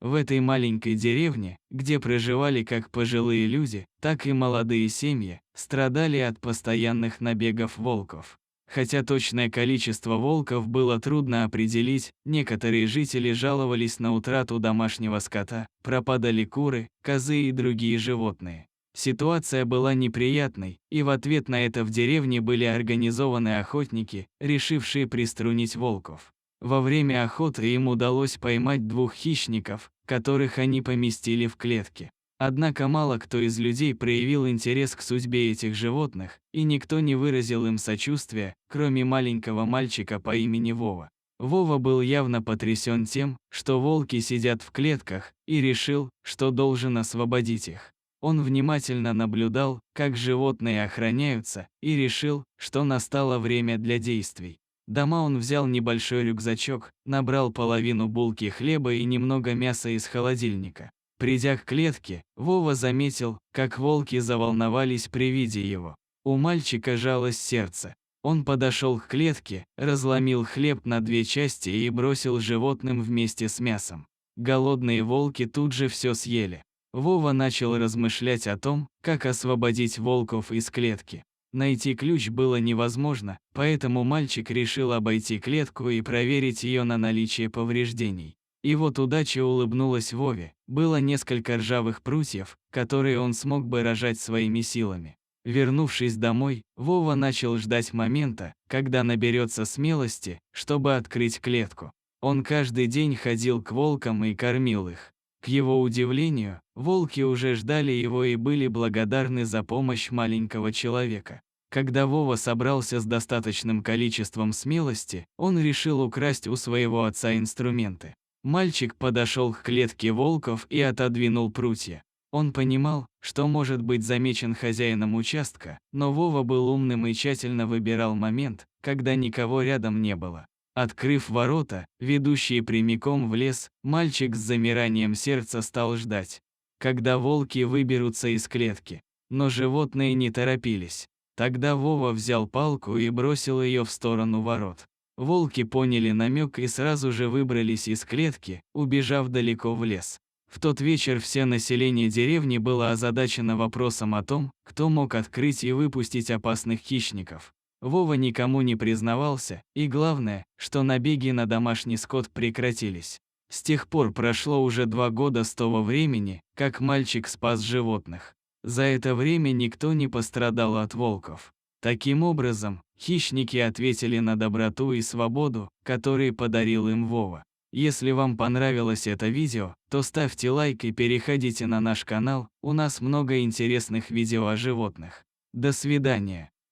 В этой маленькой деревне, где проживали как пожилые люди, так и молодые семьи, страдали от постоянных набегов волков. Хотя точное количество волков было трудно определить, некоторые жители жаловались на утрату домашнего скота, пропадали куры, козы и другие животные. Ситуация была неприятной, и в ответ на это в деревне были организованы охотники, решившие приструнить волков. Во время охоты им удалось поймать 2 хищников, которых они поместили в клетки. Однако мало кто из людей проявил интерес к судьбе этих животных, и никто не выразил им сочувствия, кроме маленького мальчика по имени Вова. Вова был явно потрясен тем, что волки сидят в клетках, и решил, что должен освободить их. Он внимательно наблюдал, как животные охраняются, и решил, что настало время для действий. Дома он взял небольшой рюкзачок, набрал половину булки хлеба и немного мяса из холодильника. Придя к клетке, Вова заметил, как волки заволновались при виде его. У мальчика жалось сердце. Он подошел к клетке, разломил хлеб на 2 части и бросил животным вместе с мясом. Голодные волки тут же все съели. Вова начал размышлять о том, как освободить волков из клетки. Найти ключ было невозможно, поэтому мальчик решил обойти клетку и проверить ее на наличие повреждений. И вот удача улыбнулась Вове. Было несколько ржавых прутьев, которые он смог бы рожать своими силами. Вернувшись домой, Вова начал ждать момента, когда наберется смелости, чтобы открыть клетку. Он каждый день ходил к волкам и кормил их. К его удивлению, волки уже ждали его и были благодарны за помощь маленького человека. Когда Вова собрался с достаточным количеством смелости, он решил украсть у своего отца инструменты. Мальчик подошел к клетке волков и отодвинул прутья. Он понимал, что может быть замечен хозяином участка, но Вова был умным и тщательно выбирал момент, когда никого рядом не было. Открыв ворота, ведущие прямиком в лес, мальчик с замиранием сердца стал ждать, когда волки выберутся из клетки. Но животные не торопились. Тогда Вова взял палку и бросил ее в сторону ворот. Волки поняли намек и сразу же выбрались из клетки, убежав далеко в лес. В тот вечер все население деревни было озадачено вопросом о том, кто мог открыть и выпустить опасных хищников. Вова никому не признавался, и главное, что набеги на домашний скот прекратились. С тех пор прошло уже 2 года с того времени, как мальчик спас животных. За это время никто не пострадал от волков. Таким образом, хищники ответили на доброту и свободу, которые подарил им Вова. Если вам понравилось это видео, то ставьте лайк и переходите на наш канал, у нас много интересных видео о животных. До свидания.